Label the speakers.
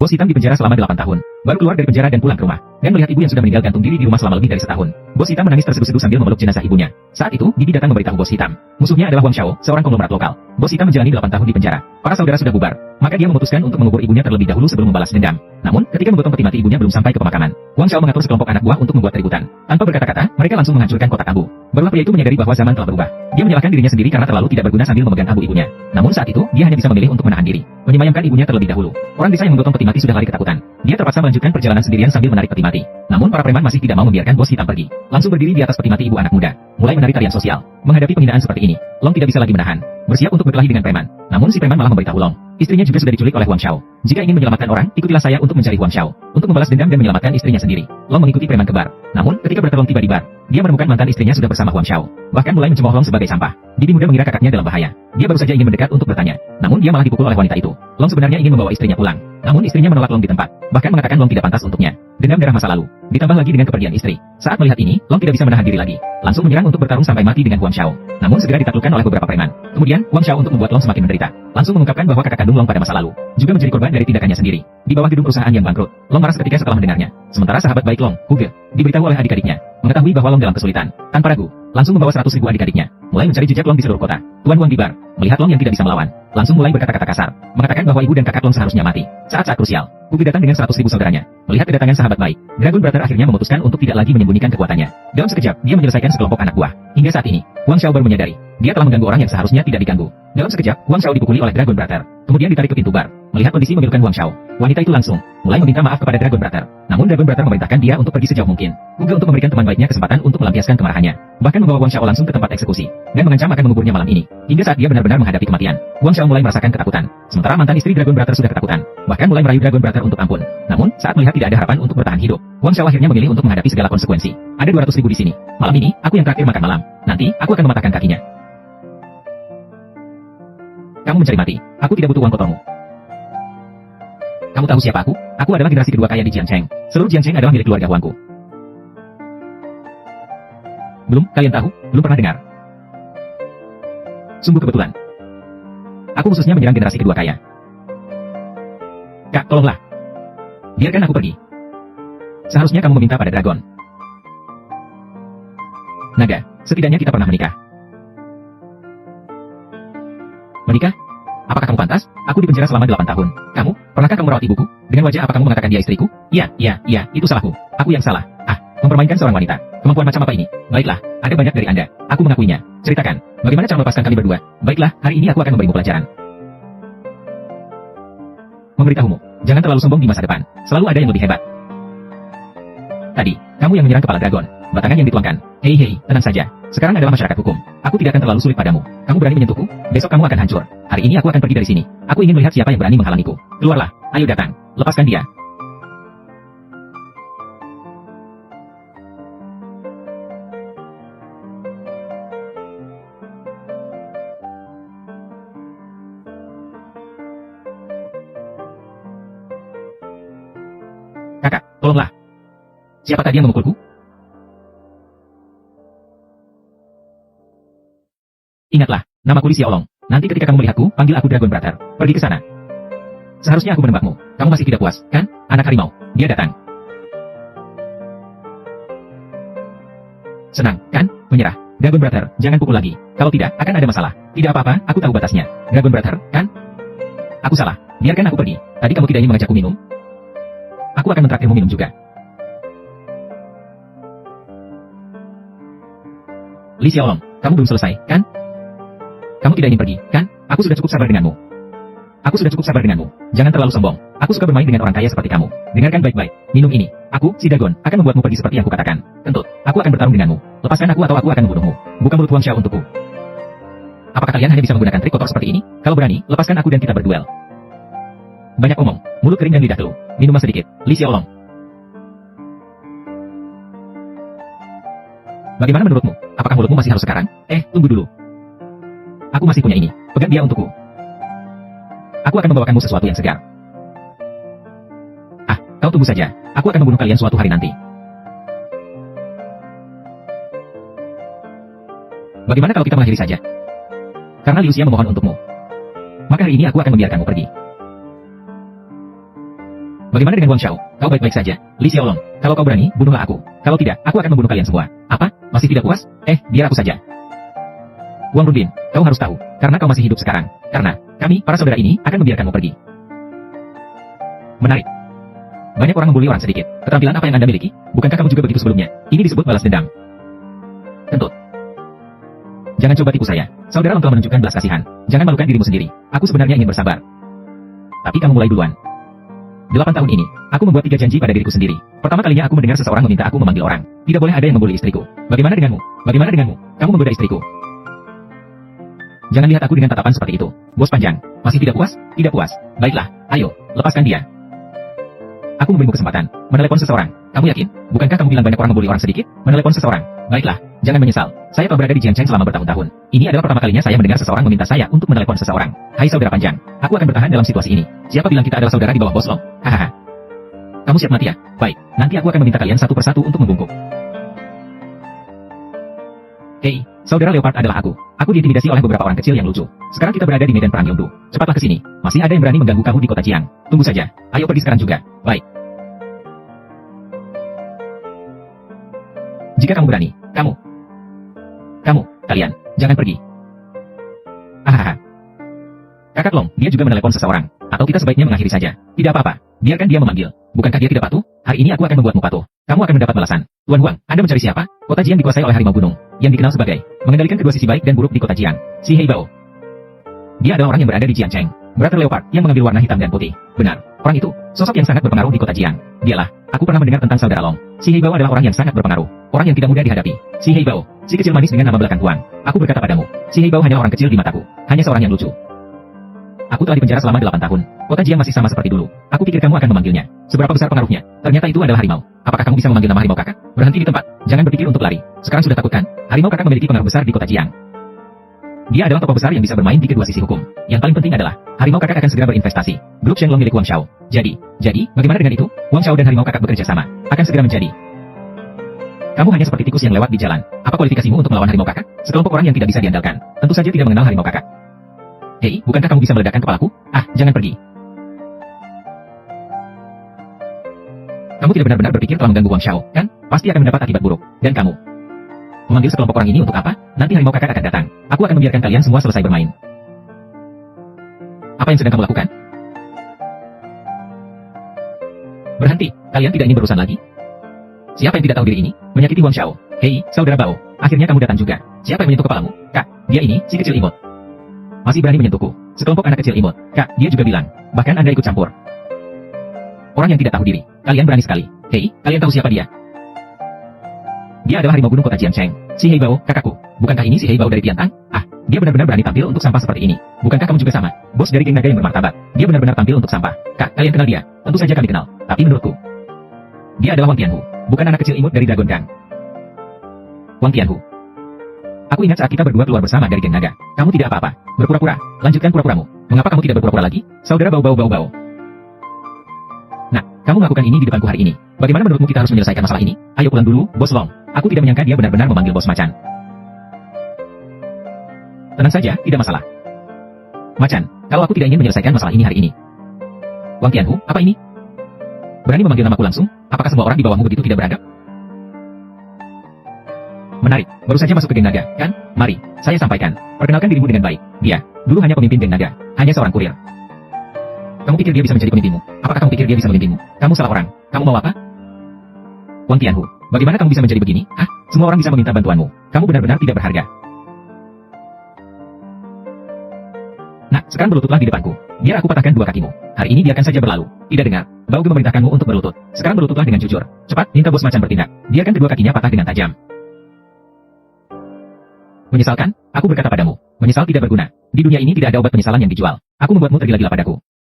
Speaker 1: Bos hitam dipenjara selama 8 tahun, baru keluar dari penjara dan pulang ke rumah, dan melihat ibu yang sudah meninggal gantung diri di rumah selama lebih dari setahun. Bos hitam menangis terseduh-seduh sambil memeluk jenazah ibunya. Saat itu, Bibi datang memberitahu bos hitam. Musuhnya adalah Wang Xiao, seorang konglomerat lokal. Bos hitam menjalani 8 tahun di penjara. Para saudara sudah bubar, maka dia memutuskan untuk mengubur ibunya terlebih dahulu sebelum membalas dendam. Namun, ketika menggotong peti mati ibunya belum sampai ke pemakaman, Wang Xiao mengatur sekelompok anak buah untuk membuat keributan. Tanpa berkata-kata, mereka langsung menghancurkan kotak abu. Barulah pria itu menyadari bahwa zaman telah berubah. Dia menyalahkan dirinya sendiri karena terlalu tidak berguna sambil memegang abu ibunya. Namun saat itu, dia hanya bisa memilih untuk menahan diri, menyemayamkan ibunya terlebih dahulu. Orang desa yang menggotong peti mati sudah lari ketakutan. Dia terpaksa melanjutkan perjalanan sendirian sambil menarik peti mati. Namun para preman masih tidak mau membiarkan bos hitam pergi. Langsung berdiri di atas peti mati ibu anak muda, mulai menari tarian sosial. Menghadapi penghinaan seperti ini, Long tidak bisa lagi menahan, bersiap untuk berkelahi dengan preman. Namun si preman malah memberitahu Long, istrinya juga sudah diculik oleh Wang Xiao. Jika ingin menyelamatkan orang, ikutilah saya untuk mencari Wang Xiao, untuk membalas dendam dan menyelamatkan istrinya sendiri. Long mengikuti preman kembar. Namun, ketika Brother Long tiba di bar, dia menemukan mantan istrinya sudah bersama Wang Xiao. Bahkan mulai mencemooh Long sebagai sampah. Bibi muda mengira kakaknya dalam bahaya. Dia baru saja ingin mendekat untuk bertanya, namun dia malah dipukul oleh wanita itu. Long sebenarnya ingin membawa istrinya pulang, namun istrinya menolak Long di tempat, bahkan mengatakan Long tidak pantas untuknya. Dendam darah masa lalu, ditambah lagi dengan kepergian istri. Saat melihat ini, Long tidak bisa menahan diri lagi, langsung menyerang untuk bertarung sampai mati dengan Wang Xiao. Namun segera ditaklukkan oleh beberapa preman. Kemudian, Wang Xiao untuk membuat Long semakin menderita, langsung mengungkapkan bahwa kakak kandung Long pada masa lalu juga menjadi korban dari tindakannya sendiri. Di bawah gedung perusahaan yang bangkrut, Long marah seketika setelah mendengarnya. Sementara sahabat baik Long, Huge, diberitahu oleh adik-adiknya, mengetahui bahwa Long dalam kesulitan, tanpa ragu, langsung membawa 100.000 adik-adiknya, mulai mencari jejak Long di seluruh kota. Tuan Wang di bar, melihat Long yang tidak bisa melawan, langsung mulai berkata-kata kasar, mengatakan bahwa ibu dan kakak Long seharusnya mati. Saat-saat krusial, Huge datang dengan 100.000 saudaranya. Melihat kedatangan sahabat baik, Dragon Brother akhirnya memutuskan untuk tidak lagi menyembunyikan kekuatannya. Dalam sekejap, dia menyelesaikan sekelompok anak buah. Hingga saat ini, Wang Xiao baru menyadari, dia telah mengganggu orang yang seharusnya tidak diganggu. Dalam sekejap, Wang Xiao dipukuli oleh Dragon Brother, kemudian ditarik ke pintu bar. Melihat kondisi memilukan Wang Xiao, wanita itu langsung mulai meminta maaf kepada Dragon Brother. Namun Dragon Brother memerintahkan dia untuk pergi sejauh mungkin. Huge untuk memberikan teman baiknya kesempatan untuk melampiaskan kemarahannya, bahkan membawa Wang Xiao langsung ke tempat eksekusi dan mengancam akan menguburnya malam ini. Hingga saat dia benar-benar menghadapi kematian, Wang Xiao mulai merasakan ketakutan. Sementara mantan istri Dragon Brother sudah ketakutan, bahkan mulai merayu Dragon Brother untuk ampun. Namun, saat melihat tidak ada harapan untuk bertahan hidup, Wang Xiao akhirnya memilih untuk menghadapi segala konsekuensi. Ada 200.000 di sini. Malam ini, aku yang terakhir makan malam. Nanti, aku akan mematahkan kakinya. Kamu mencari mati. Aku tidak butuh uang kotormu. Kamu tahu siapa aku? Aku adalah generasi kedua kaya di Jiangcheng. Seluruh Jiangcheng adalah milik keluarga Huangku. Belum, kalian tahu? Belum pernah dengar? Sungguh kebetulan. Aku khususnya menyerang generasi kedua kaya. Kak, tolonglah. Biarkan aku pergi. Seharusnya kamu meminta pada Dragon. Naga, setidaknya kita pernah menikah. Menikah? Apakah kamu pantas? Aku dipenjara selama 8 tahun. Kamu, pernahkah kamu merawat ibuku? Dengan wajah apa kamu mengatakan dia istriku? Iya, itu salahku. Aku yang salah. Mempermainkan seorang wanita. Kemampuan macam apa ini? Baiklah, ada banyak dari Anda. Aku mengakuinya. Ceritakan, bagaimana cara melepaskan kami berdua? Baiklah, hari ini aku akan memberimu pelajaran. Memberitahumu, jangan terlalu sombong di masa depan. Selalu ada yang lebih hebat. Tadi, kamu yang menyerang kepala dragon. Batangan yang dituangkan. Hei, tenang saja. Sekarang adalah masyarakat hukum. Aku tidak akan terlalu sulit padamu. Kamu berani menyentuhku? Besok kamu akan hancur. Hari ini aku akan pergi dari sini. Aku ingin melihat siapa yang berani menghalangiku. Keluarlah. Ayo datang. Lepaskan dia. Kakak, tolonglah. Siapa tadi yang memukulku? Ingatlah, namaku Li Xiaolong. Nanti ketika kamu melihatku, panggil aku Dragon Brother. Pergi ke sana. Seharusnya aku menembakmu. Kamu masih tidak puas, kan? Anak harimau, dia datang. Senang, kan? Menyerah. Dragon Brother, jangan pukul lagi. Kalau tidak, akan ada masalah. Tidak apa-apa, aku tahu batasnya. Dragon Brother, kan? Aku salah. Biarkan aku pergi. Tadi kamu tidak ingin mengajakku minum? Aku akan mentraktirmu minum juga. Li Xiaolong, kamu belum selesai, kan? Kamu tidak ingin pergi, kan? Aku sudah cukup sabar denganmu. Jangan terlalu sombong. Aku suka bermain dengan orang kaya seperti kamu. Dengarkan baik-baik. Minum ini. Aku, si Dagon, akan membuatmu pergi seperti yang kukatakan. Kentut. Aku akan bertarung denganmu. Lepaskan aku atau aku akan membunuhmu. Buka mulut Wang Xiao untukku. Apakah kalian hanya bisa menggunakan trik kotor seperti ini? Kalau berani, lepaskan aku dan kita berduel. Banyak omong. Mulut kering dan lidah telu. Minum sedikit. Li Xiaolong. Bagaimana menurutmu? Apakah mulutmu masih harus sekarang? Tunggu dulu. Aku masih punya ini. Pegang dia untukku. Aku akan membawakanmu sesuatu yang segar. Kau tunggu saja. Aku akan membunuh kalian suatu hari nanti. Bagaimana kalau kita mengakhiri saja? Karena Liu Xia memohon untukmu. Maka hari ini aku akan membiarkanmu pergi. Bagaimana dengan Wang Xiao? Kau baik-baik saja? Li Xiaolong, kalau kau berani, bunuhlah aku. Kalau tidak, aku akan membunuh kalian semua. Apa? Masih tidak puas? Biar aku saja. Wang Runbin, kau harus tahu, karena kau masih hidup sekarang. Karena, kami, para saudara ini, akan membiarkanmu pergi. Menarik. Banyak orang membuli orang sedikit. Keterampilan apa yang Anda miliki? Bukankah kamu juga begitu sebelumnya? Ini disebut balas dendam. Kentut. Jangan coba tipu saya. Saudara Long telah menunjukkan belas kasihan. Jangan malukan dirimu sendiri. Aku sebenarnya ingin bersabar. Tapi kamu mulai duluan. 8 tahun ini, aku membuat 3 janji pada diriku sendiri. Pertama kalinya aku mendengar seseorang meminta aku memanggil orang. Tidak boleh ada yang membuli istriku. Bagaimana denganmu? Bagaimana denganmu? Kamu menggoda istriku. Jangan lihat aku dengan tatapan seperti itu. Bos panjang. Masih tidak puas? Tidak puas. Baiklah, ayo, lepaskan dia. Aku memberimu kesempatan. Menelepon seseorang. Kamu yakin? Bukankah kamu bilang banyak orang membuli orang sedikit? Menelepon seseorang. Baiklah, jangan menyesal. Saya telah berada di Jiangcheng selama bertahun-tahun. Ini adalah pertama kalinya saya mendengar seseorang meminta saya untuk menelepon seseorang. Hai saudara panjang. Aku akan bertahan dalam situasi ini. Siapa bilang kita adalah saudara di bawah Bos Long? Hahaha. Kamu siap mati ya? Baik, nanti aku akan meminta kalian satu persatu untuk membungkuk. Hei, saudara Leopard adalah aku. Aku diintimidasi oleh beberapa orang kecil yang lucu. Sekarang kita berada di medan perang Yongdu. Cepatlah ke sini. Masih ada yang berani mengganggu kamu di kota Jiang. Tunggu saja. Ayo pergi sekarang juga. Baik. Jika kamu berani, kalian, jangan pergi. Hahaha. Kakak Long, dia juga menelepon seseorang. Atau kita sebaiknya mengakhiri saja. Tidak apa-apa. Biarkan dia memanggil. Bukankah dia tidak patuh? Hari ini aku akan membuatmu patuh. Kamu akan mendapat balasan. Tuan Huang, Anda mencari siapa? Kota Jiang dikuasai oleh harimau gunung, yang dikenal sebagai mengendalikan kedua sisi baik dan buruk di kota Jiang. Si Hei Bao. Dia adalah orang yang berada di Jiangcheng. Brother Leopard yang mengambil warna hitam dan putih. Benar. Orang itu, sosok yang sangat berpengaruh di kota Jiang. Dialah. Aku pernah mendengar tentang saudara Long. Si Hei Bao adalah orang yang sangat berpengaruh. Orang yang tidak mudah dihadapi. Si Hei Bao. Si kecil manis dengan nama belakang Huang. Aku berkata padamu, si Hei Bao hanyalah orang kecil di mataku. Hanya seorang yang lucu. Aku telah dipenjara selama 8 tahun. Kota Jiang masih sama seperti dulu. Aku pikir kamu akan memanggilnya. Seberapa besar pengaruhnya? Ternyata itu adalah harimau. Apakah kamu bisa memanggil nama harimau kakak? Berhenti di tempat. Jangan berpikir untuk lari. Sekarang sudah takut kan? Harimau kakak memiliki pengaruh besar di kota Jiang. Dia adalah tokoh besar yang bisa bermain di kedua sisi hukum. Yang paling penting adalah, harimau kakak akan segera berinvestasi. Grup Shenlong milik Wang Xiao. Jadi, bagaimana dengan itu? Wang Xiao dan harimau kakak bekerja sama. Akan segera menjadi. Kamu hanya seperti tikus yang lewat di jalan. Apa kualifikasimu untuk melawan harimau kakak? Sekelompok orang yang tidak bisa diandalkan. Tentu saja tidak mengenal harimau kakak. Hei, bukankah kamu bisa meledakkan kepalaku? Jangan pergi. Kamu tidak benar-benar berpikir telah mengganggu Wang Xiao, kan? Pasti akan mendapat akibat buruk. Dan kamu memanggil sekelompok orang ini untuk apa? Nanti harimau kakak akan datang. Aku akan membiarkan kalian semua selesai bermain. Apa yang sedang kamu lakukan? Berhenti. Kalian tidak ingin berurusan lagi? Siapa yang tidak tahu diri ini? Menyakiti Wang Xiao. Hei, saudara Bao. Akhirnya kamu datang juga. Siapa yang menyentuh kepalamu? Kak, dia ini, si kecil imut. Masih berani menyentuhku. Sekelompok anak kecil imut. Kak, dia juga bilang. Bahkan Anda ikut campur. Orang yang tidak tahu diri. Kalian berani sekali. Hei, kalian tahu siapa dia? Dia adalah harimau gunung kota Jiangcheng. Si Hei Bao, kakakku. Bukankah ini si Hei Bao dari Tiantang? Dia benar-benar berani tampil untuk sampah seperti ini. Bukankah kamu juga sama? Bos dari geng naga yang bermartabat. Dia benar-benar tampil untuk sampah. Kak, kalian kenal dia? Tentu saja kami kenal. Tapi menurutku, dia adalah Wang Tianhu. Bukan anak kecil imut dari Dragon Gang. Wang Tianhu. Aku ingat saat kita berdua keluar bersama dari geng naga. Kamu tidak apa-apa. Berpura-pura. Lanjutkan pura-puramu. Mengapa kamu tidak berpura-pura lagi? Saudara Bau. Nah, kamu melakukan ini di depanku hari ini. Bagaimana menurutmu kita harus menyelesaikan masalah ini? Ayo pulang dulu, Bos Long. Aku tidak menyangka dia benar-benar memanggil Bos Macan. Tenang saja, tidak masalah. Macan, kalau aku tidak ingin menyelesaikan masalah ini hari ini. Wang Tianhu, apa ini? Berani memanggil namaku langsung? Apakah semua orang di bawahmu begitu tidak beradab? Menarik, baru saja masuk ke geng naga, kan? Mari, saya sampaikan. Perkenalkan dirimu dengan baik. Dia, dulu hanya pemimpin geng naga. Hanya seorang kurir. Kamu pikir dia bisa menjadi pemimpinmu? Apakah kamu pikir dia bisa memimpinmu? Kamu salah orang. Kamu mau apa? Wang Tianhu, bagaimana kamu bisa menjadi begini? Semua orang bisa meminta bantuanmu. Kamu benar-benar tidak berharga. Nah, sekarang berlututlah di depanku. Biar aku patahkan dua kakimu. Hari ini biarkan saja berlalu. Tidak dengar. Bauge memerintahkanmu untuk berlutut. Sekarang berlututlah dengan jujur. Cepat, minta Bos Macan bertindak. Biarkan kedua kakinya patah dengan tajam. Menyesalkan? Aku berkata padamu. Menyesal tidak berguna. Di dunia ini tidak ada obat penyesalan yang dijual. Aku membuatmu tergila-gila padaku.